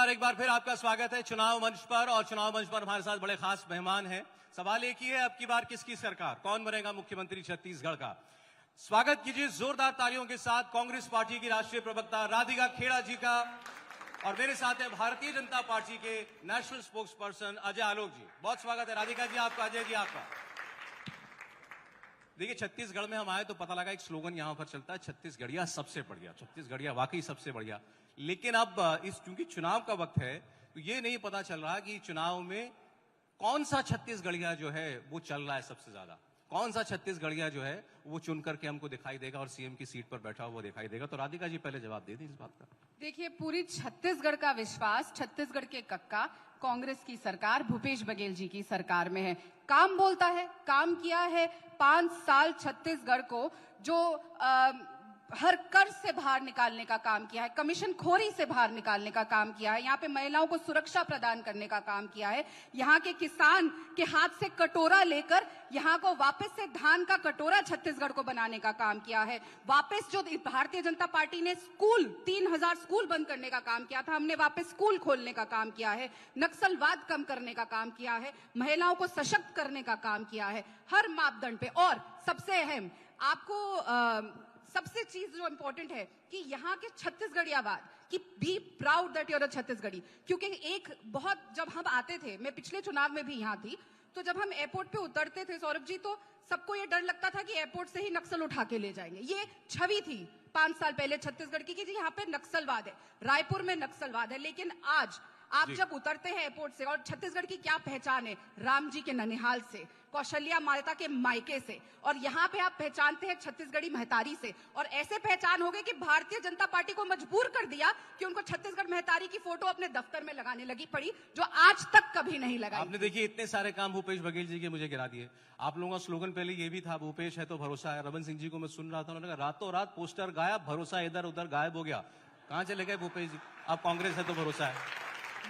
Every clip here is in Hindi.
नमस्कार, एक बार फिर आपका स्वागत है चुनाव मंच पर। और चुनाव मंच पर हमारे साथ बड़े खास मेहमान हैं। सवाल एक ही है, अब की बार किसकी सरकार, कौन बनेगा मुख्यमंत्री छत्तीसगढ़ का। स्वागत कीजिए जोरदार तालियों के साथ कांग्रेस पार्टी की राष्ट्रीय प्रवक्ता राधिका खेड़ा जी का। और मेरे साथ है भारतीय जनता पार्टी के national spokes person Ajay Alok जी। बहुत स्वागत है राधिका जी आपका, अजय जी आपका। देखिए, छत्तीसगढ़ में हम आए तो पता लगा एक स्लोगन यहां पर चलता है, छत्तीसगढ़िया सबसे बढ़िया। छत्तीसगढ़िया वाकई सबसे बढ़िया। लेकिन अब चूंकि चुनाव का वक्त है तो ये नहीं पता चल रहा कि चुनाव में कौन सा छत्तीसगढ़िया जो है वो चल रहा है सबसे ज्यादा, कौन सा छत्तीसगढ़िया जो है वो चुन करके हमको दिखाई देगा और सीएम की सीट पर बैठा हुआ दिखाई देगा। तो राधिका जी पहले जवाब दे दी इस बात का। देखिए, पूरी छत्तीसगढ़ का विश्वास छत्तीसगढ़ के कक्का कांग्रेस की सरकार भूपेश बघेल जी की सरकार में है। काम बोलता है, काम किया है। 5 साल छत्तीसगढ़ को जो हर कर्ज से बाहर निकालने का काम किया है, कमीशन खोरी से बाहर निकालने का काम किया है, यहाँ पे महिलाओं को सुरक्षा प्रदान करने का काम किया है, यहाँ के किसान के हाथ से कटोरा लेकर यहाँ को वापस से धान का कटोरा छत्तीसगढ़ को बनाने का काम किया है। वापस जो भारतीय जनता पार्टी ने 3000 स्कूल बंद करने का काम किया था, हमने वापस स्कूल खोलने का काम किया है। नक्सलवाद कम करने का काम किया है, महिलाओं को सशक्त करने का काम किया है, हर मापदंड पे। और सबसे अहम आपको सबसे चीज जो इंपॉर्टेंट है कि यहाँ के छत्तीसगढ़ियावाद कि be proud that you're a Chhattisgarhi. क्योंकि एक बहुत, जब हम आते थे, मैं पिछले चुनाव में भी यहाँ थी, तो जब हम एयरपोर्ट पे उतरते थे सौरभ जी, तो सबको ये डर लगता था कि एयरपोर्ट से ही नक्सल उठा के ले जाएंगे। ये छवि थी 5 साल पहले छत्तीसगढ़ की कि जी यहाँ पे नक्सलवाद है, रायपुर में नक्सलवाद है। लेकिन आज आप जब उतरते हैं एयरपोर्ट से, और छत्तीसगढ़ की क्या पहचान है, राम जी के ननिहाल से, कौशल्या माता के मायके से, और यहाँ पे आप पहचानते हैं छत्तीसगढ़ी महतारी से। और ऐसे पहचान हो गई कि भारतीय जनता पार्टी को मजबूर कर दिया कि उनको छत्तीसगढ़ महतारी की फोटो अपने दफ्तर में लगाने लगी पड़ी, जो आज तक कभी नहीं लगाई। आपने देखिए इतने सारे काम भूपेश बघेल जी के मुझे गिरा दिए। आप लोगों का स्लोगन पहले ये भी था, भूपेश है तो भरोसा है। रमन सिंह जी को मैं सुन रहा था, उन्होंने कहा रातों रात पोस्टर गायब, भरोसा इधर उधर गायब हो गया। कहां चले गए भूपेश जी? अब कांग्रेस है तो भरोसा है।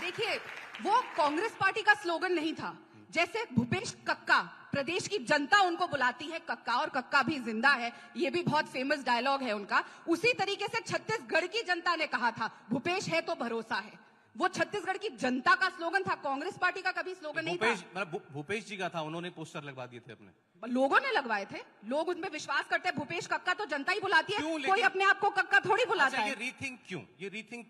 देखिए, वो कांग्रेस पार्टी का स्लोगन नहीं था। जैसे भूपेश कक्का, प्रदेश की जनता उनको बुलाती है कक्का, और कक्का भी जिंदा है, ये भी बहुत फेमस डायलॉग है उनका। उसी तरीके से छत्तीसगढ़ की जनता ने कहा था भूपेश है तो भरोसा है। वो छत्तीसगढ़ की जनता का स्लोगन था, कांग्रेस पार्टी का कभी स्लोगन नहीं था। भूपेश जी का था, उन्होंने पोस्टर लगवा दिए थे अपने, लोगों ने लगवाए थे। लोग उनमें विश्वास करते हैं। भूपेश कक्का तो जनता ही बुलाती है, कोई अपने आप को कक्का थोड़ी बुलाता है। ये रीथिंक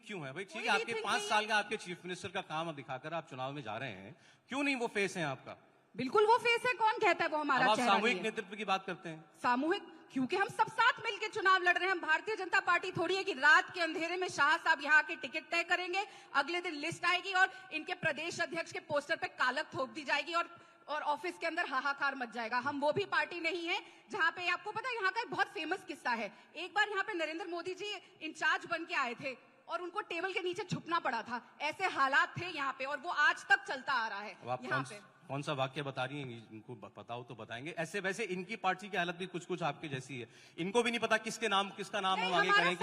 क्यों है भाई? ठीक है, आपके 5 साल का आपके चीफ मिनिस्टर का काम दिखाकर आप चुनाव में जा रहे हैं, क्यों नहीं वो फेस है आपका? बिल्कुल वो फेस है। कौन कहता है वो हमारा चेहरा नहीं है? सामूहिक नेतृत्व की बात करते हैं। सामूहिक, क्योंकि हम सब साथ मिलकर चुनाव लड़ रहे हैं। हम भारतीय जनता पार्टी थोड़ी है कि रात के अंधेरे में शाह साहब यहाँ के टिकट तय करेंगे, अगले दिन लिस्ट आएगी और इनके प्रदेश अध्यक्ष के पोस्टर पे कालक थोप दी जाएगी और ऑफिस के अंदर हाहाकार मच जाएगा। हम वो भी पार्टी नहीं है जहां पे, आपको पता है यहाँ का एक बहुत फेमस किस्सा है। एक बार यहाँ पे नरेंद्र मोदी जी इंचार्ज बन के आए थे और उनको टेबल के नीचे छुपना पड़ा था। ऐसे हालात थे यहाँ पे, और वो आज तक चलता आ रहा है यहाँ पे। कौन सा वाक्य बता रही हैं? इनको बताओ तो बताएंगे। ऐसे वैसे इनकी पार्टी की हालत भी कुछ आपके जैसी है। इनको भी नहीं पता किसका नाम हम आगे करें,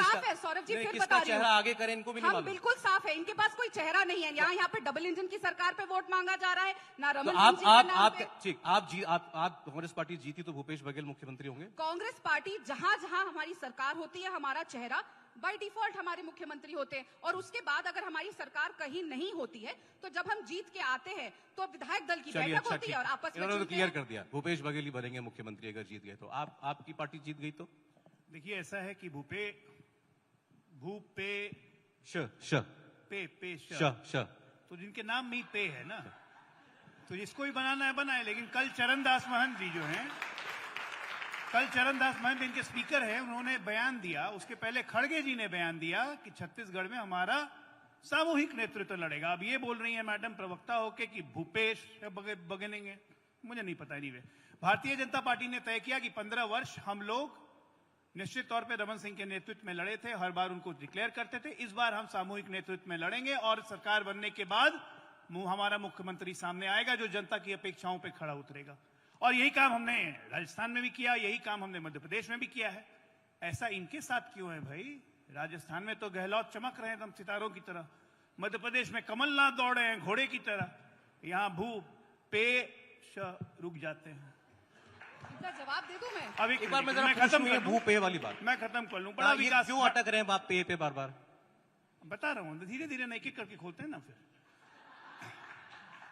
किसका चेहरा आगे करें, इनको भी नहीं मालूम। बिल्कुल साफ है, इनके पास कोई चेहरा नहीं है। यहाँ पे डबल इंजन की सरकार पे वोट मांगा जा रहा है ना। रमन आप कांग्रेस पार्टी जीती तो भूपेश बघेल मुख्यमंत्री होंगे? कांग्रेस पार्टी जहां जहां हमारी सरकार होती है, हमारा चेहरा बाय डिफॉल्ट हमारे मुख्यमंत्री होते हैं। और उसके बाद अगर हमारी सरकार कहीं नहीं होती है तो जब हम जीत के आते हैं तो विधायक दल की बैठक होती है और आपस में क्लियर कर दिया भूपेश बघेल ही बनेंगे मुख्यमंत्री अगर जीत गए तो। आपकी पार्टी जीत गई तो? देखिए, ऐसा है कि तो जिनके नाम में ही पे है ना, तो जिसको भी बनाना है बनाए। लेकिन कल चरणदास महंत जी जो हैं, इनके स्पीकर हैं, उन्होंने बयान दिया। उसके पहले खड़गे जी ने बयान दिया कि छत्तीसगढ़ में हमारा सामूहिक नेतृत्व लड़ेगा। अब ये बोल रही है मैडम प्रवक्ता होके कि भूपेश बगेनेंगे, मुझे नहीं पता। नहीं, भारतीय जनता पार्टी ने तय किया कि 15 वर्ष हम लोग निश्चित तौर पे रमन सिंह के नेतृत्व में लड़े थे, हर बार उनको डिक्लेयर करते थे। इस बार हम सामूहिक नेतृत्व में लड़ेंगे और सरकार बनने के बाद हमारा मुख्यमंत्री सामने आएगा जो जनता की अपेक्षाओं पे खड़ा उतरेगा। और यही काम हमने राजस्थान में भी किया, यही काम हमने मध्य प्रदेश में भी किया है। ऐसा इनके साथ क्यों है भाई? राजस्थान में तो गहलोत चमक रहे हैं एकदम सितारों की तरह, मध्य प्रदेश में कमलनाथ दौड़े हैं घोड़े की तरह, यहाँ रुक जाते हैं। जवाब दे दूं मैं? अब एक बार मैं खत्म भू पे वाली बात मैं खत्म कर लूं। बड़ा विकास क्यों अटक रहे हैं आप पे बार बार? बता रहा हूं, धीरे धीरे एक एक करके खोलते हैं ना फिर।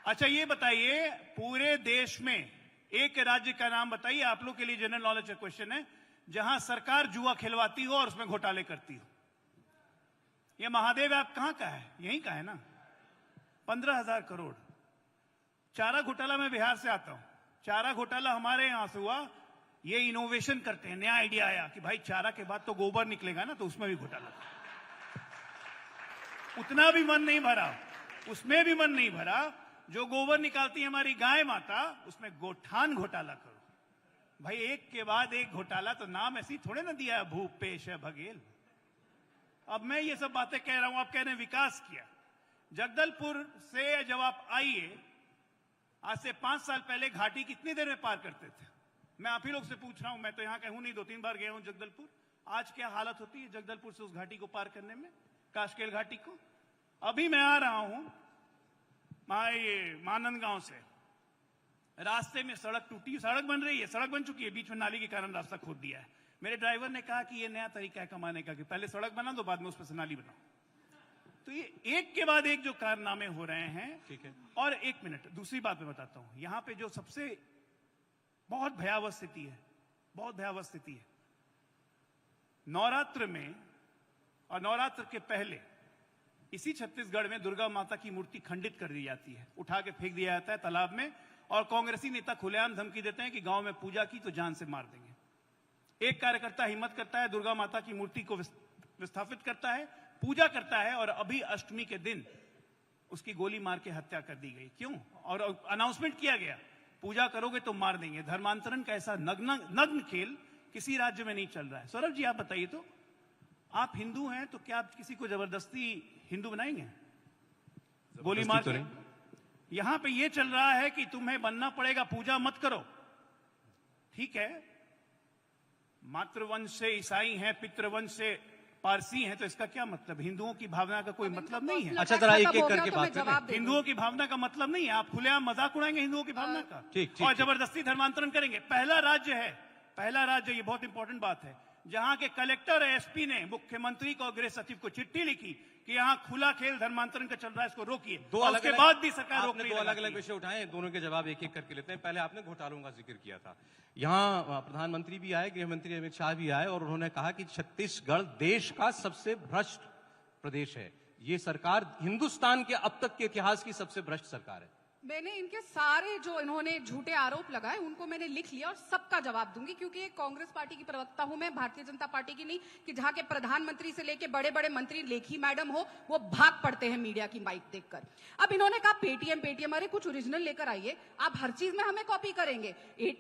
अच्छा ये बताइए, पूरे देश में एक राज्य का नाम बताइए, आप लोग के लिए जनरल नॉलेज का क्वेश्चन है, जहां सरकार जुआ खिलवाती हो और उसमें घोटाले करती हो। यह महादेव ऐप कहां का है? यहीं का है ना। 15,000 करोड़ चारा घोटाला। मैं बिहार से आता हूं, चारा घोटाला हमारे यहां से हुआ। ये इनोवेशन करते हैं, नया आइडिया आया कि भाई चारा के बाद तो गोबर निकलेगा ना, तो उसमें भी घोटाला। उतना भी मन नहीं भरा, उसमें भी मन नहीं भरा। जो गोबर निकालती है हमारी गाय माता, उसमें गोठान घोटाला करो। भाई एक के बाद एक घोटाला, तो नाम ऐसी थोड़े ना दिया है भूपेश बघेल। अब मैं ये सब बातें कह रहा हूं, आप कह रहे हैं विकास किया। जगदलपुर से जब आप आइए, आज से 5 साल पहले घाटी कितनी देर में पार करते थे? मैं आप ही लोग से पूछ रहा हूं, मैं तो यहां का हूं नहीं, 2-3 बार गया हूं जगदलपुर। आज क्या हालत होती है जगदलपुर से उस घाटी को पार करने में, काशकेल घाटी को। अभी मैं आ रहा हूं मानंदगांव से, रास्ते में सड़क टूटी, सड़क बन रही है, सड़क बन चुकी है, बीच में नाली के कारण रास्ता खोद दिया है। मेरे ड्राइवर ने कहा कि ये नया तरीका है कमाने का, कि पहले सड़क बना दो, बाद में उस पर से नाली बनाओ। तो ये एक के बाद एक जो कारनामे हो रहे हैं। ठीक है। और एक मिनट, दूसरी बात मैं बताता हूं। यहां पे जो सबसे बहुत भयावह स्थिति है, बहुत भयावह स्थिति है, नवरात्र में और नवरात्र के पहले इसी छत्तीसगढ़ में दुर्गा माता की मूर्ति खंडित कर दी जाती है, उठा के फेंक दिया जाता है तालाब में, और कांग्रेसी नेता खुलेआम धमकी देते हैं कि गांव में पूजा की तो जान से मार देंगे। एक कार्यकर्ता हिम्मत करता है, दुर्गा माता की मूर्ति को विस्थापित करता है, पूजा करता है, और अभी अष्टमी के दिन उसकी गोली मार के हत्या कर दी गई। क्यों? और अनाउंसमेंट किया गया, पूजा करोगे तो मार देंगे। धर्मांतरण का ऐसा नग्न खेल किसी राज्य में नहीं चल रहा है। सौरभ जी आप बताइए, तो आप हिंदू हैं तो क्या आप किसी को जबरदस्ती हिंदू बनाएंगे गोली मार के? यहां पे ये चल रहा है कि तुम्हें बनना पड़ेगा, पूजा मत करो। ठीक है, मातृवंश से ईसाई हैं, पितृवंश से पारसी हैं, तो इसका क्या मतलब? हिंदुओं की भावना का कोई मतलब नहीं है। अच्छा जरा एक एक करके बात करें। हिंदुओं की भावना का मतलब नहीं है, आप खुलेआम मजाक उड़ाएंगे हिंदुओं की भावना का, ठीक, और जबरदस्ती धर्मांतरण करेंगे। पहला राज्य है, पहला राज्य, ये बहुत इंपॉर्टेंट बात है, जहां के कलेक्टर एसपी ने मुख्यमंत्री को, गृह सचिव को चिट्ठी लिखी कि यहां खुला खेल धर्मांतरण का चल रहा है, इसको रोकिए। उसके बाद भी सरकार रोक रही है। दो अलग अलग विषय उठाए, दोनों के जवाब एक एक करके लेते हैं। पहले आपने घोटालों का जिक्र किया था, यहां प्रधानमंत्री भी आए, गृह मंत्री अमित शाह भी आए, और उन्होंने कहा कि छत्तीसगढ़ देश का सबसे भ्रष्ट प्रदेश है। ये सरकार हिंदुस्तान के अब तक के इतिहास की सबसे भ्रष्ट सरकार है। मैंने इनके सारे जो इन्होंने झूठे आरोप लगाए उनको मैंने लिख लिया और सबका जवाब दूंगी, क्योंकि एक कांग्रेस पार्टी की प्रवक्ता हूं मैं, भारतीय जनता पार्टी की नहीं, कि जहां के प्रधानमंत्री से लेके बड़े बड़े मंत्री, लेखी मैडम हो, वो भाग पड़ते हैं मीडिया की माइक देखकर। अब इन्होंने कहा पेटीएम पेटीएम, अरे कुछ ओरिजिनल लेकर आइए। आप हर चीज में हमें कॉपी करेंगे।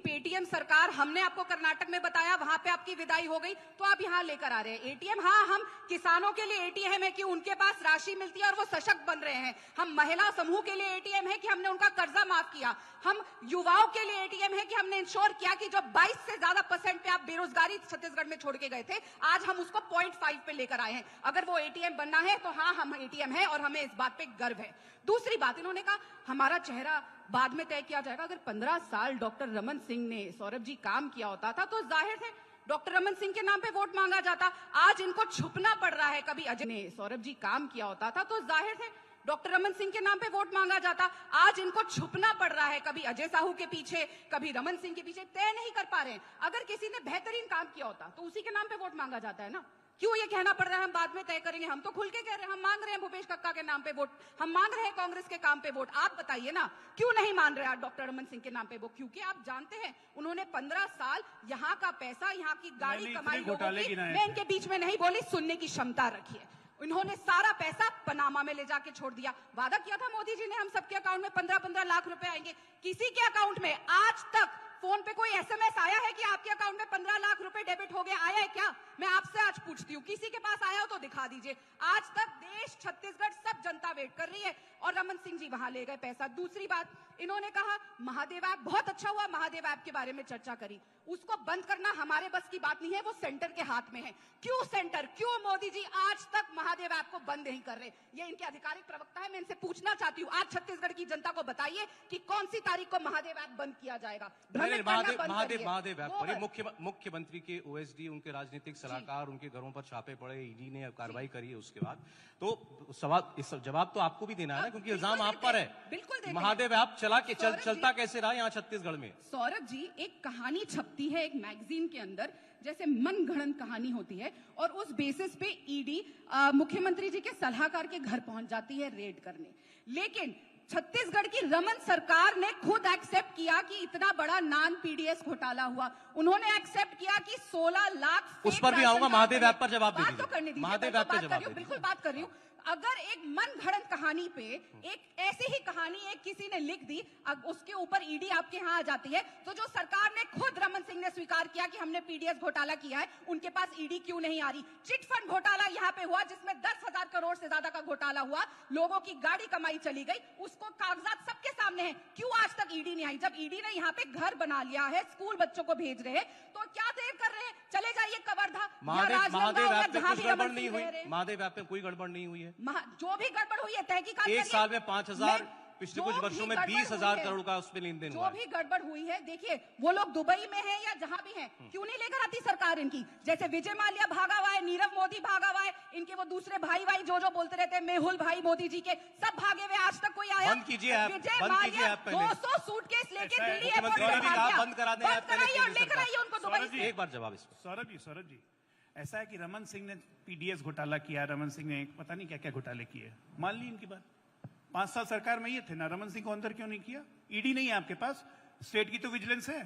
पेटीएम सरकार, हमने आपको कर्नाटक में बताया, वहां पे आपकी विदाई हो गई, तो आप यहां लेकर आ रहे हैं एटीएम। हाँ, हम किसानों के लिए एटीएम है कि उनके पास राशि मिलती है और वो सशक्त बन रहे हैं। हम महिला समूह के लिए एटीएम है कि हमने उनका कर्जा माफ किया। हम युवाओं के लिए एटीएम है कि हमने इंश्योर किया कि जो 22 से ज्यादा % पे आप बेरोजगारी छत्तीसगढ़ में छोड़ के गए थे, आज हम उसको 0.5 पे लेकर आए हैं। अगर वो एटीएम बनना है तो हाँ, हम एटीएम है और हमें इस बात पे गर्व है। दूसरी बात, इन्होंने कहा हमारा चेहरा बाद में तय किया जाएगा। अगर 15 साल डॉक्टर रमन सिंह ने, सौरभ जी, काम किया होता था तो जाहिर है डॉक्टर रमन सिंह के नाम पे वोट मांगा जाता। आज इनको छुपना पड़ रहा है। कभी अजय ने, सौरभ जी, काम किया होता था तो जाहिर है डॉक्टर रमन सिंह के नाम पे वोट मांगा जाता। आज इनको छुपना पड़ रहा है, कभी अजय साहू के पीछे, कभी रमन सिंह के पीछे, तय नहीं कर पा रहे हैं। अगर किसी ने बेहतरीन काम किया होता तो उसी के नाम पे वोट मांगा जाता है ना। क्यों ये कहना पड़ रहा है हम बाद में तय करेंगे? हम तो खुल के कह रहे हैं, हम मांग रहे हैं भूपेश कक्का के नाम पे वोट, हम मांग रहे हैं कांग्रेस के काम पे वोट। आप बताइए ना, क्यों नहीं मान रहे आप डॉक्टर रमन सिंह के नाम पे वोट? क्योंकि आप जानते हैं उन्होंने 15 साल यहाँ का पैसा, यहाँ की गाड़ी कमाई लोगों की, मैं इनके बीच में नहीं बोली, सुनने की क्षमता रखिए। इन्होंने सारा पैसा पनामा में ले जाके छोड़ दिया। वादा किया था मोदी जी ने हम सबके अकाउंट में 15-15 लाख रुपए आएंगे। किसी के अकाउंट में आज तक फोन पे कोई एसएमएस आया है कि आपके अकाउंट में 15 लाख रुपए डेबिट हो गया? आया है क्या? मैं आपसे आज पूछती हूँ, किसी के पास आया हो तो दिखा दीजिए। आज तक देश, छत्तीसगढ़, सब जनता वेट कर रही है और रमन सिंह जी वहां ले गए पैसा। दूसरी बात, इन्होंने कहा महादेव ऐप, बहुत अच्छा हुआ महादेव ऐप के बारे में चर्चा करी। उसको बंद करना हमारे बस की बात नहीं है, वो सेंटर के हाथ में है। क्यों सेंटर, क्यों मोदी जी आज तक महादेव ऐप को बंद नहीं कर रहे? ये इनके आधिकारिक प्रवक्ता है, मैं इनसे पूछना चाहती हूँ, आज छत्तीसगढ़ की जनता को बताइए कि कौन सी तारीख को महादेव ऐप बंद किया जाएगा। महादेव ऐप पर मुख्यमंत्री के ओएसडी, उनके राजनीतिक सलाहकार, उनके घरों पर छापे पड़े, ईडी ने कार्रवाई करी है। उसके बाद तो सवाल जवाब तो आपको भी देना है ना, क्योंकि इल्जाम आप पर है। बिल्कुल महादेव ऐप चलता कैसे रहा यहाँ छत्तीसगढ़ में? सौरभ जी, एक कहानी छपती है एक मैगजीन के अंदर, जैसे मन गढ़ंत कहानी होती है, और उस बेसिस पे ईडी मुख्यमंत्री जी के सलाहकार के घर पहुंच जाती है रेड करने। लेकिन छत्तीसगढ़ की रमन सरकार ने खुद एक्सेप्ट किया कि इतना बड़ा नान पीडीएस घोटाला हुआ। उन्होंने एक्सेप्ट किया कि 16 लाख उस पर भी आऊंगा, महादेव ऐप पर जवाब दीजिए। बात तो करने दीजिए, महादेव ऐप पर जवाब दीजिए। बिल्कुल बात कर रही हूँ। अगर एक मन घड़ंत कहानी पे एक ऐसी ही कहानी एक किसी ने लिख दी, अब उसके ऊपर ईडी आपके यहाँ आ जाती है, तो जो सरकार ने खुद रमन सिंह ने स्वीकार किया कि हमने पीडीएस घोटाला किया है, उनके पास ईडी क्यों नहीं आ रही? चिट फंड घोटाला यहाँ पे हुआ जिसमें 10,000 करोड़ से ज्यादा का घोटाला हुआ, लोगों की गाड़ी कमाई चली गई, उसको कागजात सबके सामने है, क्यों आज तक ईडी नहीं आई? जब ईडी ने यहाँ पे घर बना लिया है, स्कूल बच्चों को भेज रहे हैं, तो क्या देर कर रहे हैं? चले जाइए कवर्धा, महादेव ऐप में कुछ गड़बड़ नहीं हुई, महादेव ऐप में कोई गड़बड़ नहीं हुई है। जो भी गड़बड़ हुई है तहकीकात एक साल में 5,000, पिछले कुछ वर्षों में 20,000 करोड़ का उसमें लेन देन हुआ। जो भी गड़बड़ हुई है, देखिए वो लोग दुबई में हैं या जहां भी हैं, क्यों नहीं लेकर आती सरकार इनकी? जैसे विजय माल्या भागा हुआ है, नीरव मोदी भागा हुआ है, इनके वो दूसरे भाई जो बोलते रहते हैं, मेहुल भाई मोदी जी के, सब भागे हुए, आज तक कोई आया? बंद कीजिए ऐप, विजय माल्या 200 सूटकेस लेके दिल्ली एयरपोर्ट बंद करा दें, और लेकर आइए उनको दुबई से। एक बार जवाब इस पर। सौरभ जी, ऐसा है कि रमन सिंह ने पीडीएस घोटाला किया, रमन सिंह ने पता नहीं क्या क्या घोटाले किए, मान ली इनकी बात। 5 साल सरकार में ये थे ना, रमन सिंह को अंदर क्यों नहीं किया? ईडी नहीं है आपके पास, स्टेट की तो विजिलेंस है,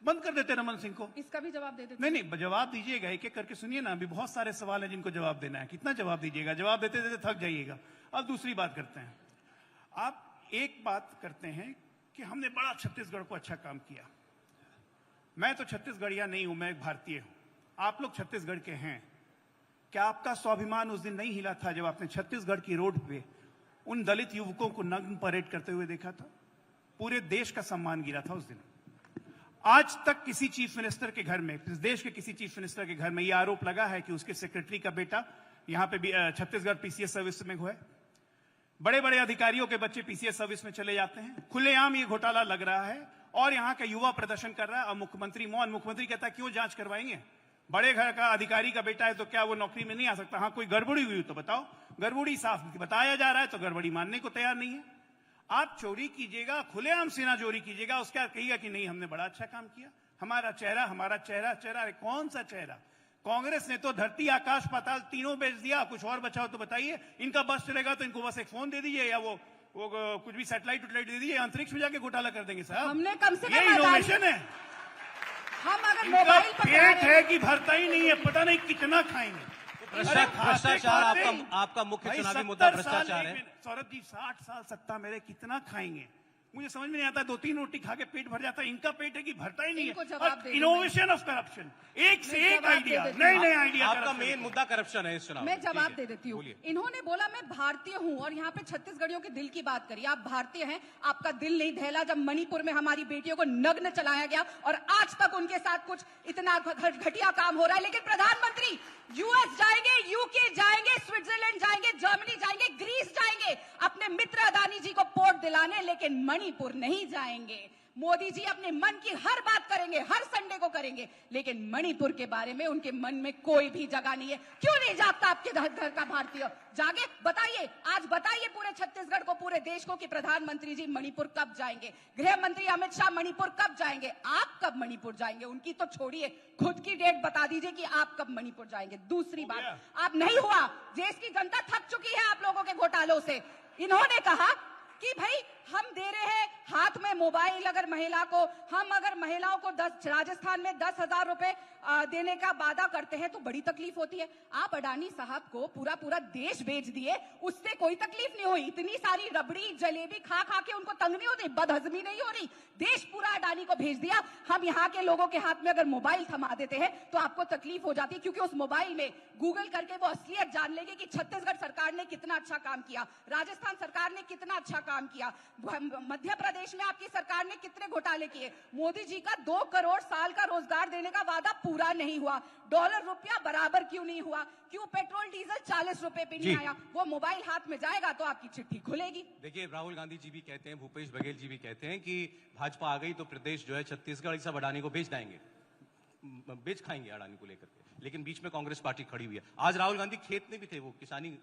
बंद कर देते रमन सिंह को। इसका भी जवाब दे देते। नहीं, जवाब दीजिएगा, एक एक करके सुनिए ना, अभी बहुत सारे सवाल हैं जिनको जवाब देना है। कितना जवाब दीजिएगा? जवाब देते देते थक जाइएगा। अब दूसरी बात करते हैं। आप एक बात करते हैं कि हमने बड़ा छत्तीसगढ़ को अच्छा काम किया। मैं तो छत्तीसगढ़िया नहीं हूं, मैं एक भारतीय हूं, आप लोग छत्तीसगढ़ के हैं। क्या आपका स्वाभिमान उस दिन नहीं हिला था जब आपने छत्तीसगढ़ की रोड पे उन दलित युवकों को नग्न परेड करते हुए देखा था? पूरे देश का सम्मान गिरा था उस दिन। आज तक किसी चीफ मिनिस्टर के घर में, इस देश के किसी चीफ मिनिस्टर के घर में यह आरोप लगा है कि उसके सेक्रेटरी का बेटा यहां पे भी छत्तीसगढ़ पीसीएस सर्विस में हुआ है? बड़े बड़े अधिकारियों के बच्चे पीसीएस सर्विस में चले जाते हैं, खुलेआम ये घोटाला लग रहा है, और यहां का युवा प्रदर्शन कर रहा है, और मुख्यमंत्री मौन। मुख्यमंत्री कहता है क्यों जांच करवाएंगे? बड़े घर का अधिकारी का बेटा है तो क्या वो नौकरी में नहीं आ सकता? हाँ, कोई गड़बड़ी हुई तो बताओ। गड़बड़ी साफ बताया जा रहा है तो गड़बड़ी मानने को तैयार नहीं है। आप चोरी कीजिएगा, खुलेआम सेना चोरी कीजिएगा, उसके बाद कहिएगा कि नहीं हमने बड़ा अच्छा काम किया, हमारा चेहरा। कौन सा चेहरा? कांग्रेस ने तो धरती आकाश पाताल तीनों बेच दिया। कुछ और बचाओ तो बताइए। इनका बस चलेगा तो इनको बस एक फोन दे दीजिए, या वो कुछ भी सैटेलाइट दे दीजिए, अंतरिक्ष में जाके घोटाला कर देंगे साहब। हमने कम से कम ये इनोवेशन है। हम अगर मोबाइल पर पेट है कि भरता ही नहीं है, पता नहीं कितना खाएंगे। भ्रष्टाचार आपका मुख्य चुनावी मुद्दा भ्रष्टाचार है। सौरभ जी, 60 साल सत्ता मेरे, कितना खाएंगे? मुझे समझ में नहीं आता। 2-3 रोटी खा के पेट भर जाता है, इनका पेट है कि भरता ही नहीं है। इनोवेशन ऑफ करप्शन, एक से एक आइडिया, नए आइडिया। आपका मेन मुद्दा करप्शन है इस चुनाव। मैं जवाब दे देती हूँ। इन्होंने बोला मैं भारतीय हूँ, और यहाँ पे छत्तीसगढ़ियों के दिल की बात करी। आप भारतीय हैं, आपका दिल नहीं दहला जब मणिपुर में हमारी बेटियों को नग्न चलाया गया, और आज तक उनके साथ कुछ इतना घटिया काम हो रहा है। लेकिन प्रधानमंत्री यूएस जाएंगे, यूके जाएंगे, स्विट्जरलैंड जाएंगे, जर्मनी जाएंगे, ग्रीस जाएंगे अपने मित्र अदानी जी को पोर्ट दिलाने, लेकिन मणिपुर नहीं जाएंगे। मोदी जी अपने मन की हर बात करेंगे, हर संडे को करेंगे, लेकिन मणिपुर के बारे में उनके मन में कोई भी जगह नहीं है। क्यों नहीं जागता आपके घर का भारतीय? जागे, बताइए, आज बताइए पूरे छत्तीसगढ़ को, पूरे देश को कि प्रधानमंत्री जी मणिपुर कब जाएंगे, गृह मंत्री अमित शाह मणिपुर कब जाएंगे, आप कब मणिपुर जाएंगे? उनकी तो छोड़िए, खुद की डेट बता दीजिए कि आप कब मणिपुर जाएंगे। दूसरी बात, आप नहीं हुआ, देश की जनता थक चुकी है आप लोगों के घोटालों से। इन्होंने कहा कि भाई हम दे रहे हैं हाथ में मोबाइल, अगर महिला को, हम अगर महिलाओं को राजस्थान में 10,000 रुपए देने का वादा करते हैं तो बड़ी तकलीफ होती है। आप अडानी साहब को पूरा पूरा देश बेच दिए, उससे कोई तकलीफ नहीं हुई। इतनी सारी रबड़ी जलेबी खा खा के उनको तंग नहीं होती, बदहजमी नहीं हो रही। देश पूरा अडानी को भेज दिया। हम यहाँ के लोगों के हाथ में अगर मोबाइल थमा देते हैं तो आपको तकलीफ हो जाती है, क्योंकि उस मोबाइल में गूगल करके वो असलियत जान लेंगे कि छत्तीसगढ़ सरकार ने कितना अच्छा काम किया, राजस्थान सरकार ने कितना अच्छा काम किया, मध्य प्रदेश में आपकी सरकार ने कितने घोटाले किए। मोदी जी का 2 करोड़ साल का रोजगार देने का वादा पूरा नहीं हुआ, डॉलर रुपया बराबर क्यों नहीं हुआ, क्यों पेट्रोल डीजल 40 रुपए पे नहीं आया। वो मोबाइल हाथ में जाएगा तो आपकी चिट्ठी खुलेगी। देखिए, राहुल गांधी जी भी कहते हैं, भूपेश बघेल जी भी कहते हैं कि भाजपा आ गई तो प्रदेश जो है छत्तीसगढ़ सब अडानी को बेच देंगे, बेच खाएंगे अडानी को लेकर के। लेकिन बीच में कांग्रेस पार्टी खड़ी हुई है। आज राहुल गांधी खेत में भी थे, वो किसानी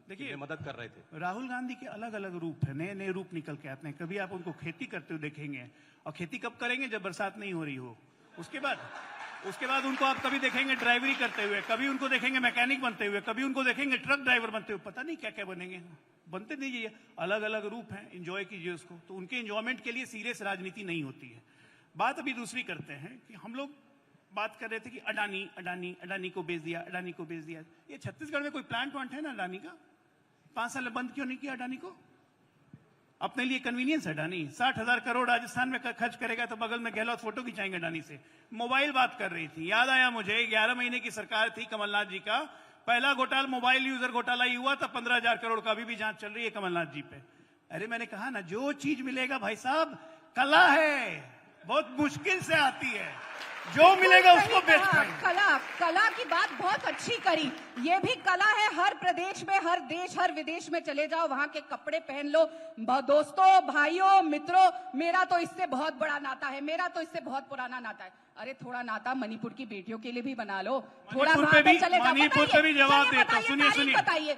देखिए मदद कर रहे थे। राहुल गांधी के अलग अलग रूप है, नए नए रूप निकल के आते हैं। कभी आप उनको खेती करते हुए देखेंगे, और खेती कब करेंगे, जब बरसात नहीं हो रही हो। उसके बाद उनको आप कभी देखेंगे ड्राइवरी करते हुए, कभी उनको देखेंगे मैकेनिक बनते हुए, कभी उनको देखेंगे ट्रक ड्राइवर बनते हुए। पता नहीं क्या क्या बनेंगे, बनते दीजिए। अलग अलग रूप हैं, एंजॉय कीजिए उसको। तो उनके एंजॉयमेंट के लिए सीरियस राजनीति नहीं होती है। बात अभी दूसरी करते हैं कि हम लोग बात कर रहे थे कि अडानी को बेच दिया, अडानी को बेच दिया। ये छत्तीसगढ़ में कोई प्लांट वांट है ना अडानी का? 5 साल बंद क्यों नहीं किया अडानी को? अपने लिए कन्वीनियंस है अडानी। 60,000 करोड़ राजस्थान में खर्च करेगा तो बगल में गहलोत फोटो खिंचाएंगे अडानी से। मोबाइल बात कर रही थी, याद आया मुझे, 11 महीने की सरकार थी कमलनाथ जी का। पहला घोटाला मोबाइल यूजर घोटाला ही हुआ था, 15,000 करोड़ का अभी भी जांच चल रही है कमलनाथ जी पे। अरे मैंने कहा ना, जो चीज मिलेगा भाई साहब, कला है, बहुत मुश्किल से आती है, जो मिलेगा उसको बेच खाएंगे। कला की बात बहुत अच्छी करी। ये भी कला है, हर प्रदेश में, हर देश, हर विदेश में चले जाओ, वहां के कपड़े पहन लो। दोस्तों, भाइयों, मित्रों, मेरा तो इससे बहुत बड़ा नाता है, मेरा तो इससे बहुत पुराना नाता है। अरे थोड़ा नाता मणिपुर की बेटियों के लिए भी बना लो। थोड़ा मणिपुर पे भी जवाब देता हूँ। सुनिए बताइए,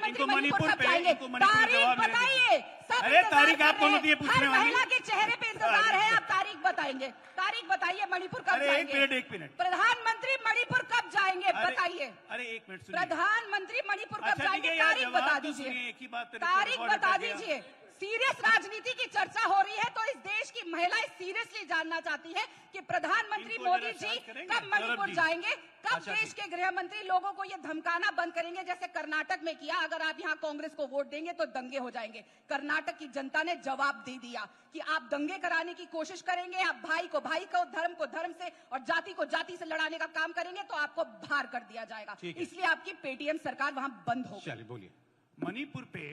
इनको मणिपुर पे जवाब बताइए। अरे तारीख आप कौन होती है पूछने वाली? महिला के चेहरे पे इंतजार है, आप तारीख बताएंगे। तारीख बताइए, मणिपुर कब जाएंगे? एक मिनट। प्रधानमंत्री मणिपुर कब जाएंगे बताइए। अरे एक मिनट सुनिए। प्रधानमंत्री मणिपुर कब जाएंगे? तारीख बता दीजिए, तारीख बता दीजिए। सीरियस राजनीति की चर्चा हो रही है तो इस देश की महिलाएं सीरियसली जानना चाहती है कि प्रधानमंत्री मोदी जी कब मणिपुर जाएंगे, कब देश के गृह मंत्री लोगों को ये धमकाना बंद करेंगे, जैसे कर्नाटक में किया। अगर आप यहाँ कांग्रेस को वोट देंगे तो दंगे हो जाएंगे। कर्नाटक की जनता ने जवाब दे दिया कि आप दंगे कराने की कोशिश करेंगे, आप भाई को धर्म से और जाति को जाति से लड़ाने का काम करेंगे तो आपको बाहर कर दिया जाएगा। इसलिए आपकी पेटीएम सरकार वहां बंद हो। चलिए बोलिए। मणिपुर पे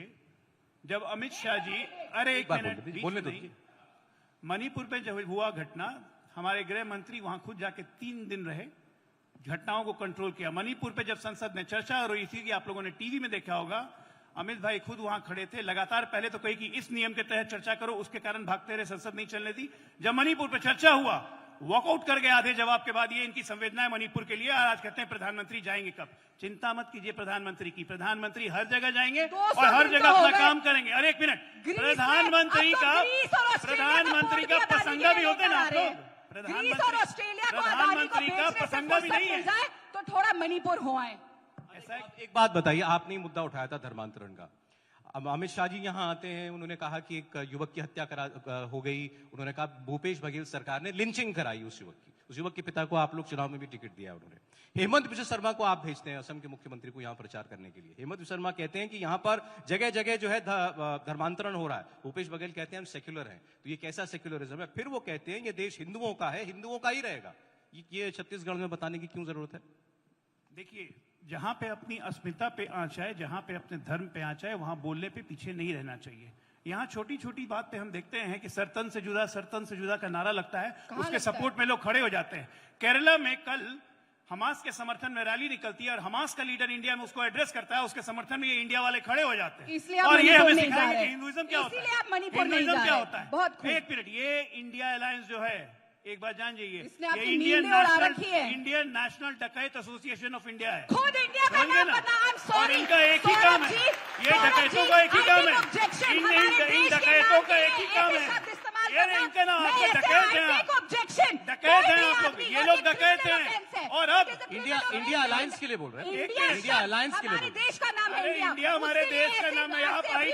जब अमित शाह जी, अरे एक मिनट बोलने दो। मणिपुर पे जब हुआ घटना, हमारे गृह मंत्री वहां खुद जाके 3 दिन रहे, घटनाओं को कंट्रोल किया। मणिपुर पे जब संसद में चर्चा हो रही थी, कि आप लोगों ने टीवी में देखा होगा, अमित भाई खुद वहां खड़े थे। लगातार पहले तो कही कि इस नियम के तहत चर्चा करो, उसके कारण भागते रहे, संसद नहीं चलने दी। जब मणिपुर पे चर्चा हुआ, वॉकआउट कर गए आधे जवाब के बाद। ये इनकी संवेदनाएं मणिपुर के लिए। आज कहते हैं प्रधानमंत्री जाएंगे कब? चिंता मत कीजिए प्रधानमंत्री की, प्रधानमंत्री हर जगह जाएंगे और हर जगह अपना काम करेंगे। अरे एक मिनट, प्रधानमंत्री का प्रसंग भी होते ना आप लोग। प्रधानमंत्री का प्रसंग भी नहीं है तो थोड़ा मणिपुर हो आए। ऐसा एक बात बताइए, आपने ही मुद्दा उठाया था धर्मांतरण का। अब अमित शाह जी यहाँ आते हैं, उन्होंने कहा कि एक युवक की हत्या हो गई। उन्होंने कहा भूपेश बघेल सरकार ने लिंचिंग कराई उस युवक की। उस युवक के पिता को आप लोग चुनाव में भी टिकट दिया उन्होंने। हेमंत बिश्व शर्मा को आप भेजते हैं असम के मुख्यमंत्री को यहाँ प्रचार करने के लिए। हेमंत बिश्व शर्मा कहते हैं कि यहाँ पर जगह जगह जो है धर्मांतरण हो रहा है। भूपेश बघेल कहते हैं हम सेक्युलर हैं। तो ये कैसा सेक्युलरिज्म है? फिर वो कहते हैं ये देश हिंदुओं का है, हिंदुओं का ही रहेगा। ये छत्तीसगढ़ में बताने की क्यों जरूरत है? देखिए, जहां पे अपनी अस्मिता पे आंच आए, जहां पे अपने धर्म पे आंच आए, वहां बोलने पे पीछे नहीं रहना चाहिए। यहाँ छोटी छोटी बात पे हम देखते हैं कि सरतन से जुदा का नारा लगता है, उसके सपोर्ट में लोग खड़े हो जाते हैं। केरला में कल हमास के समर्थन में रैली निकलती है और हमास का लीडर इंडिया में उसको एड्रेस करता है, उसके समर्थन में ये इंडिया वाले खड़े हो जाते हैं। और ये हमें सिखाएंगे कि हिंदुइज्म क्या होता है। हिंदुइज्म क्या होता है? एक मिनट, ये इंडिया अलायंस जो है, एक बात जान जाइए, ये इंडियन नेशनल डकैत एसोसिएशन ऑफ इंडिया है। खुद इंडिया का नाम बता। और इनका एक ही काम है, ये डकैतों का एक ही काम है, इन डकैतों का एक ही काम है। ये इनके नाम आपके डकैत हैं, डकैत हैं आप लोग, ये लोग डकैत हैं। और अब इंडिया अलायंस के लिए बोल रहे हैं, इंडिया अलायंस के लिए। हमारे देश का नाम है इंडिया, हमारे देश का नाम है। आप I.N.D.I..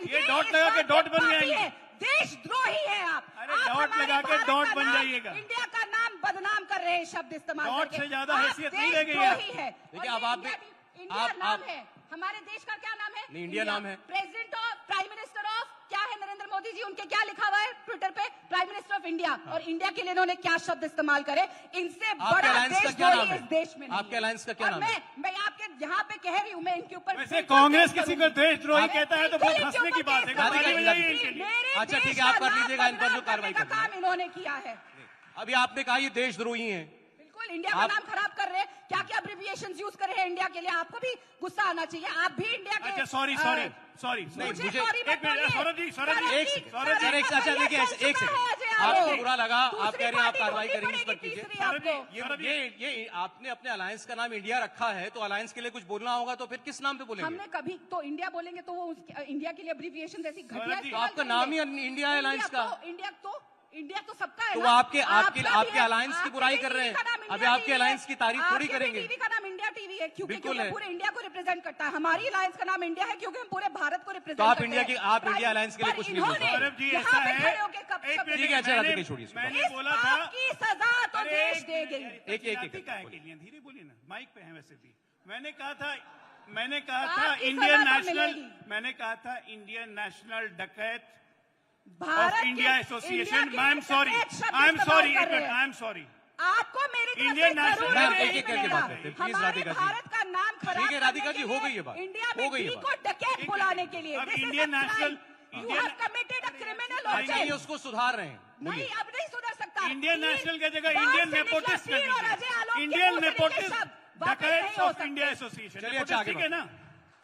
ये डॉट लगा के डॉट बन जाएंगे। देशद्रोही है आप। अरे आप डॉट हमारे लगा के भारत डॉट का बन नाम, जाइएगा। इंडिया का नाम बदनाम कर रहे हैं शब्द इस्तेमाल डॉट करके। से ज्यादा आप हैसियत नहीं रह गई देशद्रोही आप। है। देखिए, और अब ये आप भी- इंडिया आप- नाम आप- है, हमारे देश का क्या नाम है? नहीं, इंडिया नाम है। President of, prime minister of क्या है नरेंद्र मोदी जी, उनके क्या लिखा हुआ है ट्विटर पे? Prime minister of India. और इंडिया के लिए इन्होंने क्या शब्द इस्तेमाल करे? इनसे आपके बड़ा अलायंस का क्या देशद्रोही नाम है? इस देश में नहीं आपके है। अलायंस का क्या और नाम है? मैं आपके यहाँ पे कह रही हूँ, मैं इनके ऊपर वैसे बिल्कुल कांग्रेस केस किसी को करूंगी। देशद्रोही कहता है तो बहुत बिल्कुल हंसने की बात है। इनके ऊपर राधिका गाली जी, बजाइए राधिका इनके लिए। मेरे अच्छा, देश ठीक है, आप का कर नाम लीजिएगा, इन पर जो बदनाम कार्रवाई करने का करनी है। काम इन्होंने किया है। अभी आपने कहा ये देशद्रोही हैं। बिल्कुल इंडिया का नाम खराब कर रहे हैं। क्या क्या अब्रिविएशन यूज कर रहे हैं इंडिया के लिए? आपको भी गुस्सा आना चाहिए। आप भी इंडिया के अच्छा सॉरी सॉरी सॉरी नहीं, मुझे मुझे- sorry मत एक मिनट, बोलिए। सौरभ जी, सौरभ जी, सौरभ एक जी, सेकंड, सौरभ सर, जी, एक अच्छा, देखिए, भैया एक चल चुका है सेकंड। अजय आपको आलोक। बुरा लगा, आप दूसरी कह रहे हैं आप पार्टी कार्रवाई ढूंढनी करेंगे, इस पर पड़ेगी कीजिए। तीसरी सौरभ जी, आपको। सौरभ जी, ये आपने अपने अलायंस का नाम इंडिया रखा है, तो अलायंस के लिए कुछ बोलना होगा, तो फिर किस नाम पे बोलेंगे? हमने कभी तो इंडिया बोलेंगे तो वो इंडिया के लिए अब्रिविएशन जैसी घटिया सौरभ जी, तो आपका नाम ही इंडिया है अलायंस का। इंडिया तो सबका है तो ना। वो आपके आपका भी है। अलायंस की आपके बुराई भी कर रहे हैं। टीवी का नाम अभी इंडिया आपके टीवी है। अलायंस की तारीफ थोड़ी आपके भी करेंगे। टीवी का नाम इंडिया टीवी है क्योंकि बिल्कुल है। पूरे इंडिया को रिप्रेजेंट करता है। हमारी अलायंस का नाम इंडिया है क्योंकि हम पूरे भारत को रिप्रेजेंट तो आप करते इंडिया हैं। की- आप इंडिया अलायंस के लिए पर कुछ नहीं बोल इन्होंने सकते। सौरभ जी, यहाँ ऐसा पे है, खड़े होके कब एक शब्द मिनट, ठीक है, अच्छा, मैंने- राधिका, छोड़िए इसको। मैंने इस बोला बात था की सजा तो अरे देश दे गई। एक- एक- जाति काहे के लिए धीरे बोलिए ना, माइक पे है वैसे भी। मैंने कहा था बात की इंडियन सजा तो नेशनल, मिलेगी। मैंने कहा था इंडियन नेशनल डकैत भारत ऑफ के- India association. India I am के सॉरी, डकैत शब्द आई एम इस्तेमाल सॉरी, कर रहे हैं। I am sorry. आपको मेरी तरफ इंडियन से नेशनल- जरूर मैम, नहीं एक-एक करके मिलेगा। बात करते हैं। प्लीज, हमारे राधिका जी। भारत का नाम खराब ठीक है, राधिका करने जी, के हो गई लिए ये बात। इंडिया हो में गई ये डी बात। को डकैत बुलाने के लिए अब This is a Indian crime. National- You Indian- have committed a criminal अच्छा, ये offense. उसको सुधार रहे हैं। नहीं, बोलिए। अब नहीं सुधर सकता। इंडियन तीन नेशनल की जगह बार इंडियन से निकला नेपोटिस्ट तीन और अजय आलोक के इंडियन मुंह से निकले नेपोटिस्ट शब्द वापस डकैत नहीं हो ऑफ सकते। India association. चलिए, अच्छा, आगे ठीक है ना,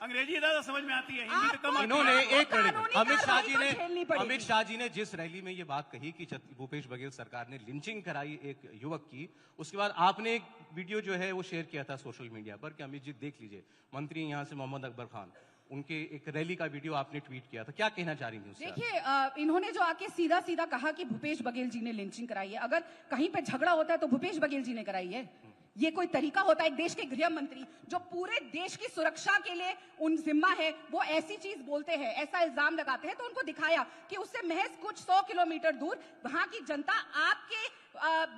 अंग्रेजी ज्यादा समझ में आती है, हिंदी तो कम आपको- आती है। इन्होंने आपको एक मिनट, कानूनी अमित शाह कार्रवाई जी तो ने झेलनी पड़ेगी। अमित शाह जी ने जिस रैली में ये बात कही कि भूपेश बघेल सरकार ने लिंचिंग कराई एक युवक की, उसके बाद आपने एक वीडियो जो है वो शेयर किया था सोशल मीडिया पर कि अमित जी देख लीजिए, मंत्री यहाँ से मोहम्मद अकबर खान, उनके एक रैली का वीडियो आपने ट्वीट किया था। क्या कहना चाह रही थी उससे? देखिए इन्होंने जो आके सीधा सीधा कहा कि भूपेश बघेल जी ने लिंचिंग कराई है। अगर कहीं पे झगड़ा होता है तो भूपेश बघेल जी ने कराई है। ये कोई तरीका होता है? एक देश के गृह मंत्री जो पूरे देश की सुरक्षा के लिए उन जिम्मा है, वो ऐसी चीज बोलते हैं, ऐसा इल्जाम लगाते हैं। तो उनको दिखाया कि उससे महज कुछ 100 किलोमीटर दूर वहां की जनता आपके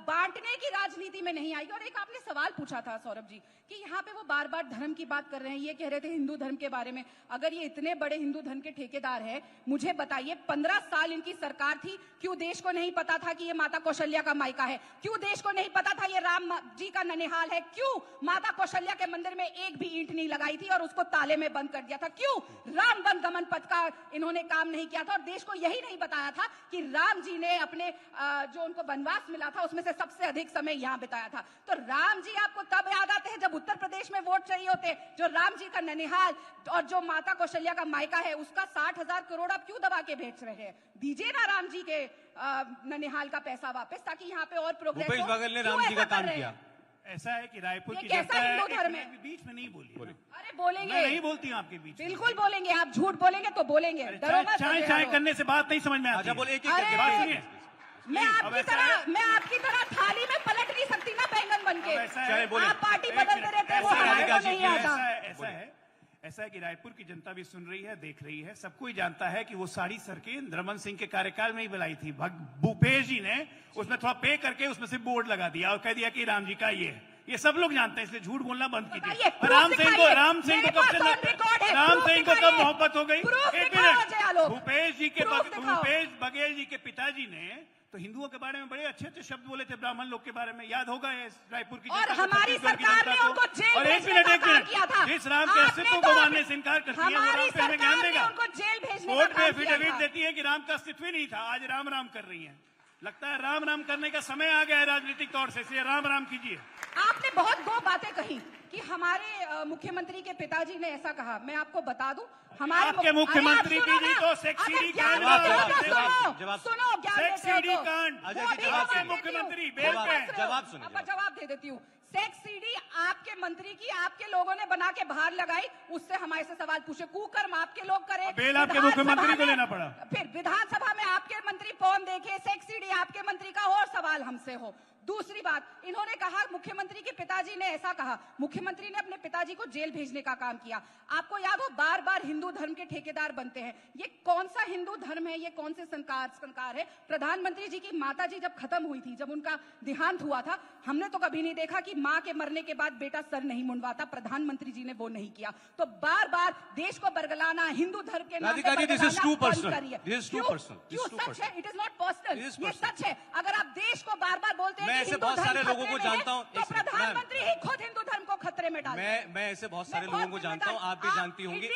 बांटने की राजनीति में नहीं आई। और एक आपने सवाल पूछा था सौरभ जी कि यहाँ पे वो बार बार धर्म की बात कर रहे हैं, ये कह रहे थे हिंदू धर्म के बारे में। अगर ये इतने बड़े हिंदू धर्म के ठेकेदार है, मुझे बताइए 15 साल इनकी सरकार थी, क्यों देश को नहीं पता था कि ये माता कौशल्या का मायका है? क्यों देश को नहीं पता था ये राम जी का ननिहाल है? क्यों माता कौशल्या के मंदिर में एक भी ईंट नहीं लगाई थी और उसको ताले में बंद कर दिया था? क्यों राम वन गमन पथ का इन्होंने काम नहीं किया था और देश को यही नहीं बताया था कि राम जी ने अपने जो उनको वनवास मिला था उसमें से सबसे अधिक समय यहाँ बिताया था? तो राम जी आपको तब याद आते हैं जब उत्तर प्रदेश में वोट चाहिए होते हैं। जो राम जी का ननिहाल और जो माता कौशल्या का मायका है उसका 60,000 करोड़ आप क्यों दबा के भेज रहे हैं? दीजिए ना राम जी के ननिहाल का पैसा वापस, ताकि यहाँ पे और प्रोग्रेस भूपेश हो। बघेल ने क्यों राम जी ऐसा का कर काम रहे किया। हैं? ऐसा है कि रायपुर ये की कैसा जनता है, हिंदू धर्म है? एक मिनट, बीच में नहीं बोलिए। अरे बोलेंगे, मैं नहीं बोलती हूँ आपके बीच में। बिल्कुल बोलेंगे। आप झूठ बोलेंगे तो बोलेंगे, डरो मत। चाय अजय चाय आलोक। करने से बात नहीं समझ में आती अच्छा, है। बोले एक अरे, एक बात सुनिए। मैं अब आपकी ऐसा तरह थाली में पलट नहीं सकती ना बैंगन बन के। अब ऐसा है- चले, बोले। आप पार्टी एक बदलते मिनट, रहते हैं, वो ऐसा है, हमारे को राधिका जी, नहीं प्लीज। आता। ऐसा है कि रायपुर की जनता भी सुन रही है, देख रही है, सब कोई जानता है कि वो साड़ी सरकेन रमन सिंह के कार्यकाल में ही बनाई थी। भूपेश जी ने उसमें थोड़ा पे करके उसमें से बोर्ड लगा दिया और कह दिया कि राम जी का ये सब लोग जानते हैं, इसलिए झूठ बोलना बंद बताइए, कीजिए। proof राम सिंह दिखाइए। को कब मेरे पास on record है, राम proof सिंह को कब दिखाइए। मोहब्बत हो गई? Proof एक दिखाओ मिनट, अजय आलोक। भूपेश जी के Proof दिखाओ। भूपेश बघेल जी के पिताजी ने तो हिंदुओं के बारे में बड़े अच्छे अच्छे शब्द बोले थे, ब्राह्मण लोग के बारे में, याद होगा ये रायपुर की और जनता को, हमारी छत्तीसगढ़ की सरकार जनता ने को। उनको जेल और एक भेजने मिनट, का एक काम मिनट, किया था। जिस राम के आपने अस्तित्व तो को मानने से इनकार करती है वो हमारी राम पे हमें सरकार ज्ञान ने देगा। उनको जेल भेजने कोर्ट का में काम किया एफिडेविट था। देती है कि राम का अस्तित्व ही नहीं था, आज राम राम कर रही हैं। लगता है राम राम करने का समय आ गया है राजनीतिक तौर से, इसलिए राम राम कीजिए। आपने बहुत दो बातें कही कि हमारे मुख्यमंत्री के पिताजी ने ऐसा कहा। मैं आपको बता दूं, हमारे आपके मुख्यमंत्री अरे आप जी सुनो तो ना, सेक्सीडी अगर ज्ञान कांड देते हो जवाब, तो जवाब, सुनो, जवाब। सुनो, ज्ञान देते हो सेक्सीडी तो। कांड। अजय वो जी, भी जवाब जवाब सुनिए। देती हूँ। मुख्यमंत्री वो बेल पे। बस रहो। जवाब सुनिए, अब जवाब दे देती हूँ। सेक्स सीडी आपके मंत्री की आपके लोगों ने बना के बाहर लगाई, उससे हमारे से सवाल पूछे। कुकर्म आपके लोग करे, बेल आपके विधानसभा मुख्यमंत्री को में- लेना पड़ा। फिर विधानसभा में आपके मंत्री पौन देखे, सेक्स सीडी आपके मंत्री का, और सवाल हमसे हो। दूसरी बात, इन्होंने कहा मुख्यमंत्री के पिताजी ने ऐसा कहा, मुख्यमंत्री ने अपने पिताजी को जेल भेजने का काम किया। आपको याद हो बार बार हिंदू धर्म के ठेकेदार बनते हैं। ये कौन सा हिंदू धर्म है, ये कौन से संस्कार है? प्रधानमंत्री जी की माता जी जब खत्म हुई थी, जब उनका देहांत हुआ था, हमने तो कभी नहीं देखा कि मां के मरने के बाद बेटा सर नहीं मुंडवाता। प्रधानमंत्री जी ने वो नहीं किया। तो बार बार देश को बरगलाना, हिंदू धर्म के नाम पर This is too personal. करिए। This is too personal. This is too सच है, it is not personal, It is ये personal. सच है। अगर आप देश को बार बार बोलते हैं मैं कि ऐसे हिंदू बहुत धर्म सारे लोगों खतरे को में है, जानता हूं। तो एक मिनट, प्रधानमंत्री ही खुद हिंदू धर्म को खतरे में डाल मैं ऐसे बहुत सारे लोगों को जानता हूं, आप भी जानती होंगी।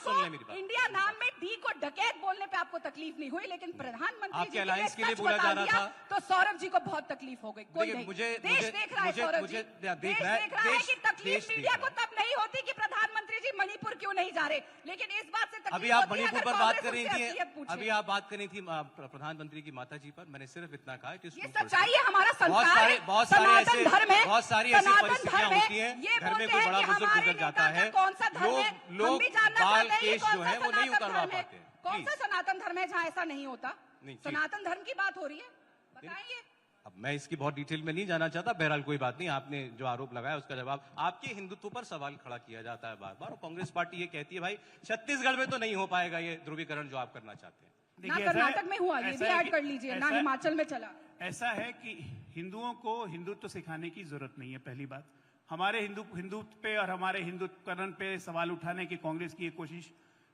सुन ले मेरी बात। इंडिया नाम में डी को डकैत बोलने पे आपको तकलीफ नहीं हुई, लेकिन प्रधानमंत्री आपके जी के alliance के लिए सच बोला बता जा रहा दिया, था। तो सौरभ जी को बहुत तकलीफ हो गई। कोई देखिए, नहीं, मुझे- देश मुझे- देख रहा है मुझे- सौरभ मुझे जी, देख देश रहा है, देख रहा है देश- कि तकलीफ देश देख मीडिया रहा को तब नहीं होती कि प्रधानमंत्री जी मणिपुर क्यों नहीं जा रहे, लेकिन इस बात से तकलीफ अभी आप होती है मणिपुर अगर पर बात कांग्रेस कर रही उनसे थी, असलियत पूछे। अभी आप बात कर रही थी प्रधानमंत्री की माता जी पर। मैंने सिर्फ इतना कहा कि ये सच्चाई है, हमारा बहुत संस्कार सारे है, बहुत सारे सनातन ऐसे धर्म है, बहुत सारी ऐसी सनातन परिस्थितियां धर्म है। होती हैं, ये घर में बोलते कोई हैं बड़ा कि बुजुर्ग हमारे गुजर जाता नेता है, का कौन सा धर्म है, हम लोग भी जानना बाल चाहते हैं ये केश कौन जो सा है वो नहीं सनातन उतरवा धर्म है। पाते हैं। कौन सा Please. सनातन धर्म है जहाँ ऐसा नहीं होता? नहीं, please. सनातन धर्म की बात हो रही है, बताइए। अब मैं इसकी बहुत डिटेल में नहीं जाना चाहता। बहरहाल कोई बात नहीं, आपने जो आरोप लगाया उसका जवाब, आपके हिंदुत्व पर सवाल खड़ा किया जाता है बार बार, और कांग्रेस पार्टी ये कहती है भाई छत्तीसगढ़ में तो नहीं हो पाएगा ये ध्रुवीकरण जो आप करना चाहते हैं। ना देखिए, ऐसा है- कर्नाटक में हुआ, ये भी ऐसा है ऐड कि- कर लीजिए, ना ऐसा- हिमाचल में चला। ऐसा है कि हिंदुओं को हिंदुत्व सिखाने की जरूरत नहीं है। पहली बात, हमारे हिंदुत्व पे और हमारे हिंदुत्वकरण पे सवाल उठाने की कांग्रेस की ये कोशिश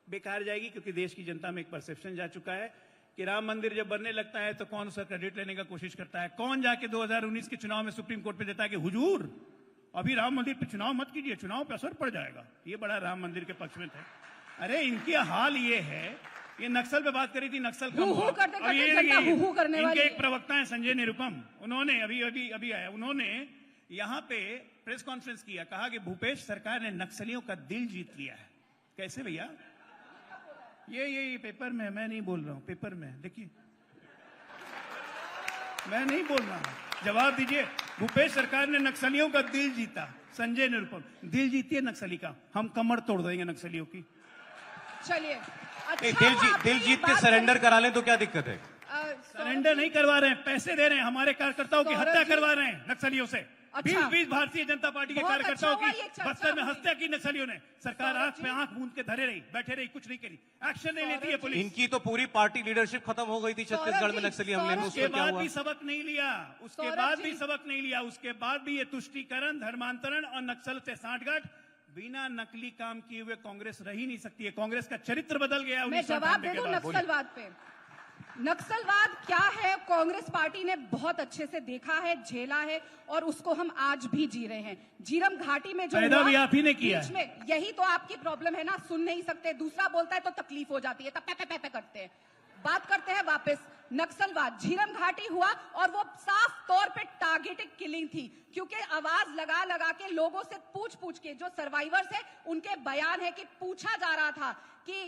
बेकार जाएगी, क्योंकि देश की जनता में एक परसेप्शन जा चुका है कि राम मंदिर जब बनने लगता है तो कौन उसका क्रेडिट लेने का कोशिश करता है। कौन जाके 2019 के चुनाव में सुप्रीम कोर्ट पे देता है कि हुजूर अभी राम मंदिर पे चुनाव मत कीजिए, चुनाव पे असर पड़ जाएगा। ये बड़ा राम मंदिर के पक्ष में थे। अरे इनकी हाल ये है, ये नक्सल पे बात करी थी, नक्सल कम हू हुआ। करते अब करते ये जनता देखिए, हू करने इनके वाली एक है। प्रवक्ता है संजय निरुपम, उन्होंने अभी आया, उन्होंने यहाँ पे प्रेस कॉन्फ्रेंस किया, कहा कि भूपेश सरकार ने नक्सलियों का दिल जीत लिया है। कैसे भैया? ये पेपर में, मैं नहीं बोल रहा हूं, पेपर में देखिए, मैं नहीं बोल रहा हूं, जवाब दीजिए। भूपेश सरकार ने नक्सलियों का दिल जीता। संजय निरुपम, दिल जीतिए नक्सली का, हम कमर तोड़ देंगे नक्सलियों की। चलिए, नहीं, अच्छा हुआ आपने दिल ये जीत के बात सरेंडर करी। करा लें तो क्या दिक्कत है? सरेंडर नहीं करवा रहे हैं, पैसे दे रहे हैं, हमारे कार्यकर्ताओं की सौरभ हत्या जी। करवा रहे हैं नक्सलियों से। अच्छा। 20 भारतीय जनता पार्टी के बहुत कार्यकर्ताओं अच्छा हुआ की ये चर्चा बस्तर में हुई। हत्या की नक्सलियों ने। सरकार सौरभ आंख पे जी। आंख मूंद के धरे रही, बैठे रही, कुछ नहीं करी, एक्शन नहीं लेती है सौरभ जी। पुलिस। इनकी तो पूरी पार्टी लीडरशिप खत्म हो गई थी छत्तीसगढ़ में जी, नक्सली हमले में, सौरभ उसको उसके क्या बाद हुआ? भी सबक नहीं लिया, उसके सौरभ बाद जी। भी सबक नहीं लिया, उसके बाद भी ये तुष्टीकरण, धर्मांतरण और नक्सल से सांठगांठ, बिना नकली काम किए हुए कांग्रेस रह ही नहीं सकती है। कांग्रेस का चरित्र बदल गया मैं जवाब दे दूं नक्सलवाद पे। नक्सलवाद क्या है, कांग्रेस पार्टी ने बहुत अच्छे से देखा है, झेला है, और उसको हम आज भी जी रहे हैं। झीरम घाटी में जो पैदा हुआ, भी आप ही ने किया बीच में, यही तो आपकी प्रॉब्लम है ना, सुन नहीं सकते, दूसरा बोलता है तो तकलीफ हो जाती है, तब पे पे करते हैं। बात करते हैं वापस नक्सलवाद। झीरम घाटी हुआ और वो साफ तौर पे टारगेटेड किलिंग थी, क्योंकि आवाज लगा लगा के लोगों से पूछ के, जो सर्वाइवर्स है उनके बयान है कि पूछा जा रहा था कि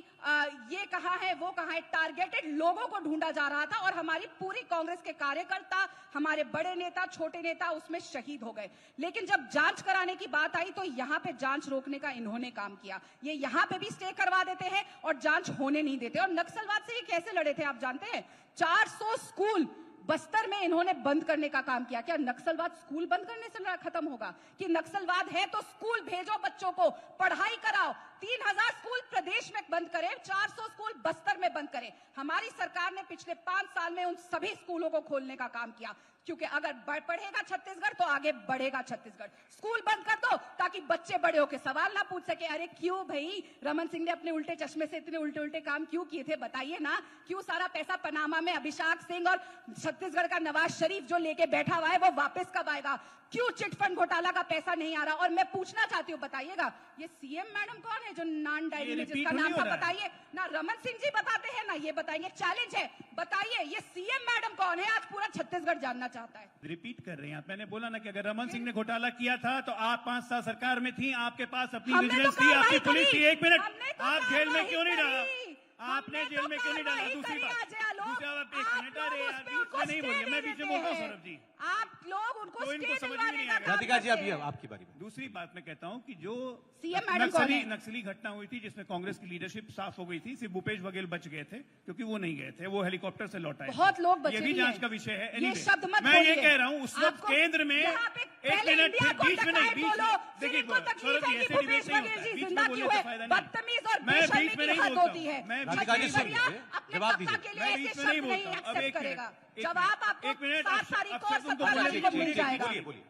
ये कहाँ है, वो कहाँ है, टारगेटेड लोगों को ढूंढा जा रहा था, और हमारी पूरी कांग्रेस के कार्यकर्ता, हमारे बड़े नेता, छोटे नेता उसमें शहीद हो गए। लेकिन जब जांच कराने की बात आई तो यहाँ पे जांच रोकने का इन्होंने काम किया। ये यहाँ पे भी स्टे करवा देते हैं और जांच होने नहीं देते। और नक्सलवाद से ये कैसे लड़े थे आप जानते हैं? 400 स्कूल बस्तर में इन्होंने बंद करने का काम किया। क्या नक्सलवाद स्कूल बंद करने से खत्म होगा? कि नक्सलवाद है तो स्कूल भेजो, बच्चों को पढ़ाई कराओ। 3000 स्कूल प्रदेश में बंद करें, 400 स्कूल बस्तर में बंद करें। हमारी सरकार ने पिछले 5 साल में उन सभी स्कूलों को खोलने का काम किया, क्योंकि अगर पढ़ेगा छत्तीसगढ़ तो आगे बढ़ेगा छत्तीसगढ़। स्कूल बंद कर दो ताकि बच्चे बड़े होकर सवाल ना पूछ सके, अरे क्यों भाई रमन सिंह ने अपने उल्टे चश्मे से इतने उल्टे उल्टे काम क्यों किए थे, बताइए ना। क्यों सारा पैसा पनामा में अभिषेक सिंह और छत्तीसगढ़ का नवाज शरीफ जो लेके बैठा हुआ है वो वापस कब आएगा? क्यों चिटफंड घोटाला का पैसा नहीं आ रहा? और मैं पूछना चाहती हूँ, बताइएगा ये सीएम मैडम कौन है जो नॉन डायरी में जिसका नाम था, बताइए ना। रमन सिंह जी बताते हैं ना, ये बताएंगे, चैलेंज है, बताइए ये सीएम मैडम कौन है? आज पूरा छत्तीसगढ़ जानना चाहता है। रिपीट कर रहे हैं आप। मैंने बोला ना कि अगर रमन सिंह ने घोटाला किया था तो आप 5 साल सरकार में थी, आपके पास अपनी हमने तो विजिलेंस थी, आपकी कार्रवाई पुलिस थी। करी। 1 मिनट, हमने तो आप जेल में कार्रवाई क्यों नहीं डाला? करी। आपने हमने जेल तो में क्यों नहीं डाला? कार्रवाई दूसरी करी, बात, अजय दूसरा बात, एक मिनट, अरे यार, उसमें बीच उनको में नहीं बोलिए, stay मैं दे बीच में देते बोलता हूँ, हैं। सौरभ जी। आप लोग उनको तो इनको stay समझ में दिलवाने नहीं का आएगा। काम राधिका जी करते अभी हैं। आपकी बारी में। दूसरी बात मैं कहता हूं कि जो सीएम मैडम कौन है? नक्सली घटना हुई थी जिसमें कांग्रेस की लीडरशिप साफ हो गई थी, सिर्फ भूपेश बघेल बच गए थे क्योंकि वो नहीं गए थे, वो हेलीकॉप्टर से लौट आए थे। बहुत लोग बचे ये भी भी जांच हैं। का विषय है। ये Anyway, शब्द मत मैं ये बोलिए। कह रहा हूं उस वक्त आपको केंद्र में यहाँ पे एक पहले मिनट इंडिया को बीच में नहीं, तकलीफ बीच बोलो, में फिर देखिए इनको तकलीफ सौरभ है जी, कि ऐसे भूपेश डिबेट नहीं बघेल होता जी है, बीच जिंदा में क्यों बोलने है? से फायदा नहीं। बदतमीज और मैं बेशर्मी बीच में की नहीं हद बोलता होती हूं। है। मैं राधिका जी छत्तीसगढ़िया सुनिए, अपने जवाब कक्का दीजिए। के लिए मैं ऐसे बीच में नहीं शब्द नहीं बोलता हूं। अब एक्सेप्ट एक मिनट, करेगा। एक जवाब मिनट, आपको एक मिनट, 7 तारीख को और अब 17 तारीख को मिल जाएगा। बोलिए बोलिए।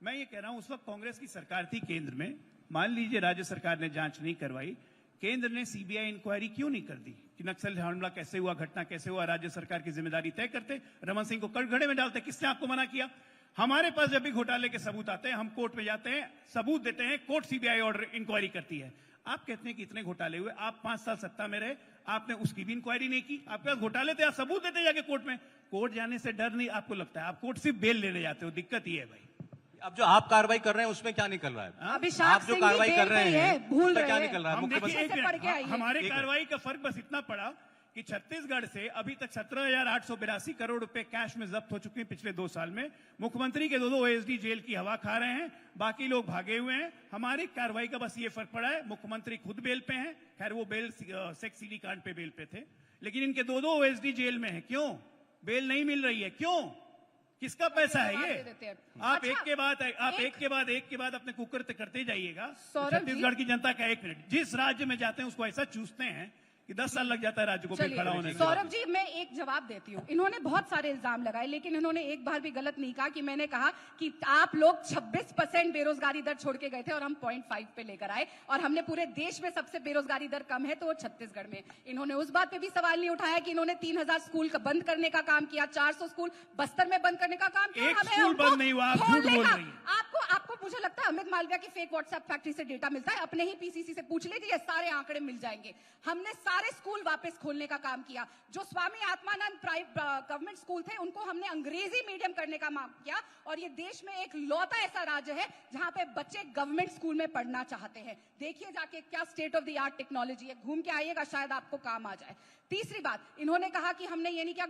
मैं ये कह रहा हूं उस वक्त कांग्रेस की सरकार थी केंद्र में, मान लीजिए राज्य सरकार ने जांच नहीं करवाई, केंद्र ने सीबीआई इंक्वायरी क्यों नहीं कर दी कि नक्सल हमला कैसे हुआ, घटना कैसे हुआ, राज्य सरकार की जिम्मेदारी तय करते, रमन सिंह को कटघरे में डालते। किसने आपको मना किया? हमारे पास जब भी घोटाले के सबूत आते हैं हम कोर्ट में जाते हैं, सबूत देते हैं, कोर्ट सीबीआई ऑर्डर इंक्वायरी करती है। आप कहते हैं कि इतने घोटाले हुए, आप 5 साल सत्ता में रहे, आपने उसकी भी इंक्वायरी नहीं की। आपके पास घोटाले थे, आप सबूत देते जाके कोर्ट में। कोर्ट जाने से डर नहीं आपको लगता है, आप कोर्ट सिर्फ बेल लेने जाते हो। दिक्कत ये है भाई। अब जो आप कार्रवाई कर रहे हैं उसमें क्या निकल रहा है? अभिषेक आप जो सिंह कार्रवाई भी कर रहे बेल पे ही हैं है, भूल उसमें क्या रहे हैं। निकल रहा है? हम मुख्य देखिए, बस- एक से पढ़ के मिनट, आइए। हमारे एक मिनट। कार्रवाई का फर्क बस इतना पड़ा कि छत्तीसगढ़ से अभी तक 17,882 करोड़ रुपए कैश में जब्त हो चुके हैं पिछले 2 साल में। मुख्यमंत्री के 2 ओएसडी जेल की हवा खा रहे हैं, बाकी लोग भागे हुए हैं। हमारी कार्रवाई का बस ये फर्क पड़ा है, मुख्यमंत्री खुद बेल पे हैं, खैर वो बेल सेक्स सीडी कांड पे बेल पे थे, लेकिन इनके 2 ओएसडी जेल में है। क्यों बेल नहीं मिल रही है? क्यों? किसका पैसा है जवाब ये? दे देते हैं। आप अच्छा, एक के बाद एक एक के बाद अपने कुकर करते जाइएगा। सौरभ जी। छत्तीसगढ़ की जनता का एक मिनट, जिस राज्य में जाते हैं उसको ऐसा चूसते हैं कि 10 साल लग जाता है राज्य को फिर खड़ा होने चलिए में। सौरभ जी, मैं एक जवाब देती हूँ। इन्होंने बहुत सारे इल्जाम लगाए, लेकिन इन्होंने एक बार भी गलत नहीं कहा कि मैंने कहा कि आप लोग 26% बेरोजगारी दर छोड़ के गए थे और हम 0.5 पे लेकर आए, और हमने पूरे देश में सबसे बेरोजगारी दर कम है तो वो छत्तीसगढ़ में। इन्होंने उस बात पे भी सवाल नहीं उठाया कि इन्होंने 3,000 स्कूल बंद करने का काम किया, 400 स्कूल बस्तर में बंद करने का काम किया। एक हमें स्कूल उनको बंद नहीं हुआ, आप झूठ खोलने बोल का- रही हैं। आपको मुझे लगता है अमित मालविया की फेक व्हाट्सएप फैक्ट्री से डेटा मिलता है, अपने ही पीसीसी से पूछ लीजिए, सारे आंकड़े मिल जाएंगे। हमने सारे स्कूल वापस खोलने का काम किया। जो स्वामी आत्मानंद गवर्नमेंट स्कूल थे उनको हमने अंग्रेजी मीडियम करने का काम किया, और ये देश में एक लौता ऐसा राज्य है जहां पे बच्चे गवर्नमेंट स्कूल में पढ़ना चाहते हैं। देखिए जाके क्या state of the art technology है, घूम के आइएगा, शायद आपको काम आ जाए। तीसरी बात, इन्होंने कहा कि हमने ये नहीं किया,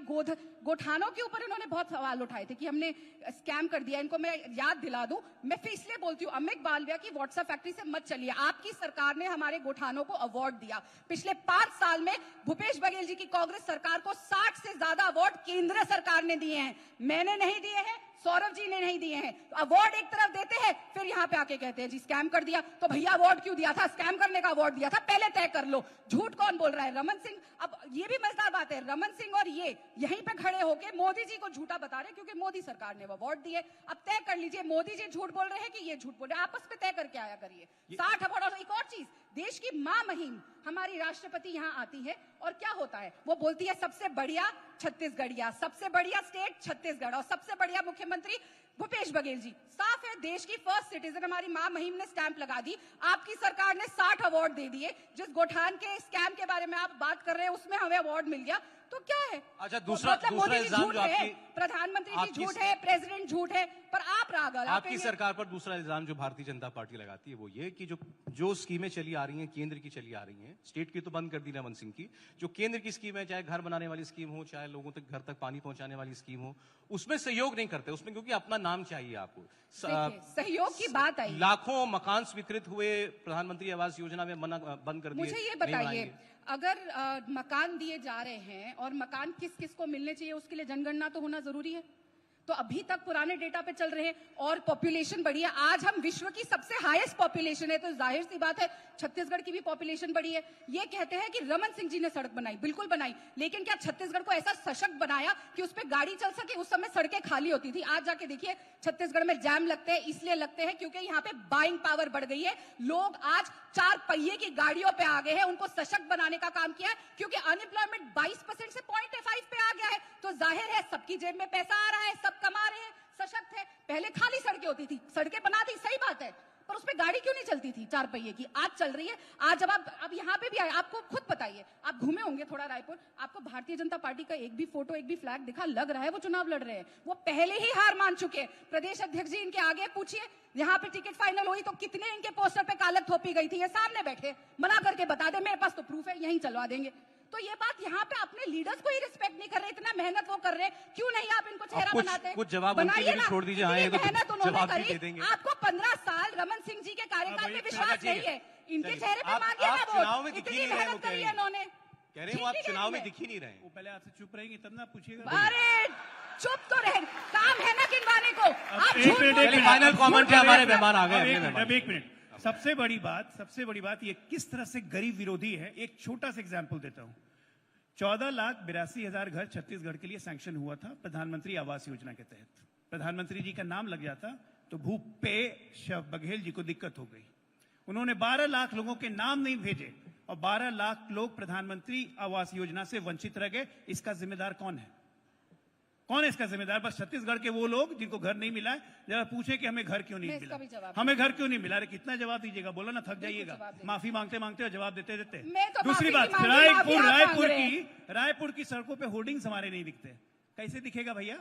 गोठानों के ऊपर इन्होंने बहुत सवाल उठाए थे कि हमने स्कैम कर दिया। इनको मैं याद दिला दूं, मैं फिर इसलिए बोलती हूँ, अमित मालविया की व्हाट्सएप फैक्ट्री से मत चलिए। आपकी सरकार ने हमारे गोठानों को अवार्ड दिया। पिछले 5 साल में भूपेश बघेल जी की कांग्रेस सरकार को 60 से ज्यादा अवार्ड केंद्र सरकार ने दिए हैं, मैंने नहीं दिए हैं, सौरभ जी ने नहीं दिए हैं। तो अवार्ड एक तरफ देते हैं, फिर यहाँ पे आके कहते हैं जी स्कैम कर दिया। तो भैया अवार्ड क्यों दिया था? स्कैम करने का अवार्ड दिया था, पहले तय कर लो। झूठ कौन बोल रहा है? रमन सिंह। अब ये भी मजेदार बात है, रमन सिंह और ये यहीं पे खड़े होके मोदी जी को झूठा बता रहे हैं क्योंकि मोदी सरकार ने वो अवार्ड दिए। अब तय कर लीजिए, मोदी जी झूठ बोल रहे हैं कि ये झूठ बोल रहे हैं, आपस में तय करके आया करिए। 60 अवार्ड। और एक और चीज, देश की मां महिम हमारी राष्ट्रपति यहाँ आती है और क्या होता है, वो बोलती है सबसे बढ़िया छत्तीसगढ़िया, सबसे बढ़िया स्टेट छत्तीसगढ़, और सबसे बढ़िया मुख्यमंत्री भूपेश बघेल जी। साफ है, देश की फर्स्ट सिटीजन हमारी मां महिम ने स्टैंप लगा दी। आपकी सरकार ने 60 अवार्ड दे दिए। जिस गोठान के स्कैम के बारे में आप बात कर रहे हैं उसमें हमें अवार्ड मिल गया, तो क्या है? अच्छा, दूसरा मोदी जी इल्जाम झूठ जो है, आपकी- प्रधानमंत्री जी आपकी- झूठ है, प्रेसिडेंट झूठ है, पर आप राग आपकी सरकार पर दूसरा इल्जाम जो भारतीय जनता पार्टी लगाती है वो ये कि जो स्कीमें चली आ रही हैं, केंद्र की चली आ रही हैं, स्टेट की तो बंद कर दी रमन सिंह की, जो केंद्र की स्कीम है, चाहे घर बनाने वाली स्कीम हो, चाहे लोगों तक घर तक पानी पहुंचाने वाली स्कीम हो, उसमें सहयोग नहीं करते। उसमें क्योंकि अपना नाम चाहिए आपको। देखिए, सहयोग की बात आई, लाखों मकान स्वीकृत हुए, प्रधानमंत्री आवास योजना में बंद कर दिए। मुझे ये नहीं बताइए, बनाएंगे। अगर मकान दिए जा रहे हैं और मकान किस किस को मिलने चाहिए उसके लिए जनगणना तो होना जरूरी है। तो अभी तक पुराने डेटा पे चल रहे हैं और पॉपुलेशन बढ़ी है। आज हम विश्व की सबसे हाईएस्ट पॉपुलेशन है, तो जाहिर सी बात है छत्तीसगढ़ की भी पॉपुलेशन बढ़ी है। ये कहते हैं कि रमन सिंह जी ने सड़क बनाई, बिल्कुल बनाई, लेकिन क्या छत्तीसगढ़ को ऐसा सशक्त बनाया कि उस पर गाड़ी चल सके? उस समय सड़कें खाली होती थी। आज जाके देखिए छत्तीसगढ़ में जैम लगते हैं, इसलिए लगते हैं क्योंकि यहाँ पे बाइंग पावर बढ़ गई है। लोग आज 4 पहिए की गाड़ियों पे आ गए हैं, उनको सशक्त बनाने का काम किया है, क्योंकि अनएम्प्लॉयमेंट 22% से 0.5 पे आ गया है। तो जाहिर है सबकी जेब में पैसा आ रहा है, सब कमा रहे हैं, सशक्त है। पहले खाली सड़कें होती थी, सड़कें बना दी, सही बात है, पर उसपे गाड़ी क्यों नहीं चलती थी 4 पहिए की? आज चल रही है। आज जब आप अब यहाँ पे भी आए, आपको खुद बताइए, आप घूमे होंगे थोड़ा रायपुर, आपको भारतीय जनता पार्टी का एक भी फोटो, एक भी फ्लैग दिखा? लग रहा है वो चुनाव लड़ रहे हैं। वो पहले ही हार मान चुके हैं। प्रदेश अध्यक्ष जी इनके आगे पूछिए, यहाँ पे टिकट फाइनल हुई तो कितने इनके पोस्टर पे कालक थोपी गई थी? ये सामने बैठे, मना करके बता दे, मेरे पास तो प्रूफ है, यहीं चलवा देंगे। तो ये बात यहाँ पे अपने लीडर्स को ही रिस्पेक्ट नहीं कर रहे, इतना मेहनत वो कर रहे, क्यों नहीं आप इनको चेहरा बनाते? कुछ जवाब उनके लिए भी छोड़ दीजिए, हाँ, ये तो मेहनत उन्होंने जवाब भी करी। दे देंगे। आपको 15 साल रमन सिंह जी के कार्यकाल में विश्वास नहीं है, इनके चेहरे पे मांगिए ना चुनाव में वोट, दिख ही इतनी नहीं रहे, वो मेहनत कह करी रही है है। इन्होंने। कह रहे हो आप चुनाव में दिख ही नहीं रहे। वो पहले आपसे चुप रहेंगी तब ना पूछिएगा। अरे चुप तो रहे, काम है ना गिनवाने को। आप एक झूठ मिनट, बोल एक रहे मिनट। हैं। फाइनल कमेंट है, हमारे मेहमान आ गए, अब अगले एक मिनट, मेहमान। अब एक मिनट। सबसे बड़ी बात ये किस तरह से गरीब विरोधी है, एक छोटा सा एग्जाम्पल देता हूं। 14,82,000 घर छत्तीसगढ़ के लिए सैंक्शन हुआ था प्रधानमंत्री आवास योजना के तहत। प्रधानमंत्री जी का नाम लग जाता तो भूपेश बघेल जी को दिक्कत हो गई। उन्होंने 12 लाख लोगों के नाम नहीं भेजे और 12 लाख लोग प्रधानमंत्री आवास योजना से वंचित रह गए। इसका जिम्मेदार कौन है? कौन है इसका जिम्मेदार? बस छत्तीसगढ़ के वो लोग जिनको घर नहीं मिला है। जरा पूछे कि हमें घर क्यों नहीं मिला, हमें घर क्यों नहीं मिला। अरे कितना जवाब दीजिएगा, बोलो ना, थक जाइएगा। माफी मांगते मांगते और जवाब देते देते। दूसरी बात, रायपुर की सड़कों पे होर्डिंग्स हमारे नहीं दिखते। कैसे दिखेगा भैया?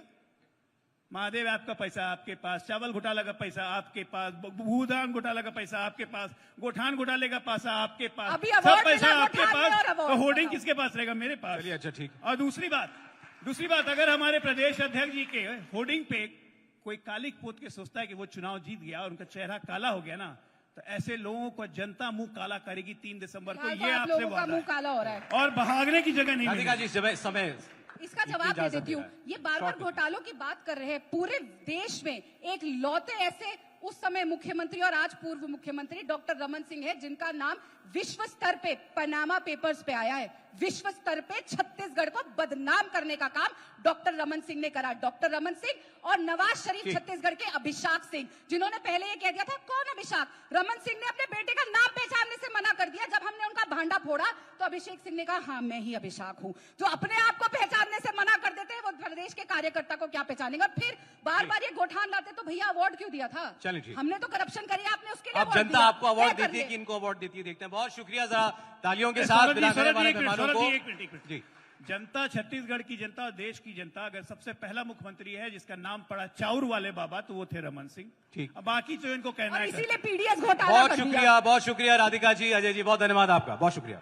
महादेव आपका पैसा आपके पास, चावल घोटाला का पैसा आपके पास, भूदान घोटाला का पैसा आपके पास, गोठान घोटाले का पैसा आपके पास, सब पैसा आपके पास, तो होर्डिंग किसके पास रहेगा? मेरे पास। चलिए, अच्छा ठीक। और दूसरी बात, अगर हमारे प्रदेश अध्यक्ष जी के होर्डिंग पे कोई कालिक पोत के सोचता है कि वो चुनाव जीत गया और उनका चेहरा काला हो गया ना, तो ऐसे लोगों को जनता मुंह काला करेगी 3 दिसंबर को। ये आपसे वादा काला हो रहा है और भागने की जगह नहीं राधिका जी समय इसका जवाब दे देती हूँ। ये बार-बार घोटालों की बात कर रहे हैं। पूरे देश में एक लौते ऐसे उस समय मुख्यमंत्री और आज पूर्व मुख्यमंत्री डॉक्टर रमन सिंह है, जिनका नाम विश्व स्तर पे पनामा पेपर्स पे आया है। विश्व स्तर पे छत्तीसगढ़ को बदनाम करने का काम डॉक्टर रमन सिंह ने करा। डॉक्टर रमन सिंह और नवाज शरीफ छत्तीसगढ़ के अभिषेक सिंह, जिन्होंने पहले ये कह दिया था, कौन अभिषेक? रमन सिंह ने अपने बेटे का नाम पहचानने से मना कर दिया। जब हमने उनका भांडा फोड़ा तो अभिषेक सिंह ने कहा, हाँ मैं ही अभिषेक हूँ। जो अपने आप को पहचानने से मना कर देते हैं, वो प्रदेश के कार्यकर्ता को क्या पहचानेंगे? फिर बार बार ये गोठान लाते, तो भैया अवार्ड क्यों दिया था? हमने तो करप्शन करी, आपने उसके लिए अब जनता आपको अवार्ड देती है कि इनको अवार्ड देती है, देखते हैं। बहुत शुक्रिया, जरा तालियों के साथ हमारे मेहमानों को। एक मिनट। जनता, छत्तीसगढ़ की जनता और देश की जनता, अगर सबसे पहला मुख्यमंत्री है जिसका नाम पड़ा चाउर वाले बाबा, तो वो थे रमन सिंह। ठीक। अब बाकी जो इनको कहना है, इसीलिए पीडीएस घोटाला। बहुत शुक्रिया राधिका जी, अजय जी, बहुत धन्यवाद आपका, बहुत शुक्रिया।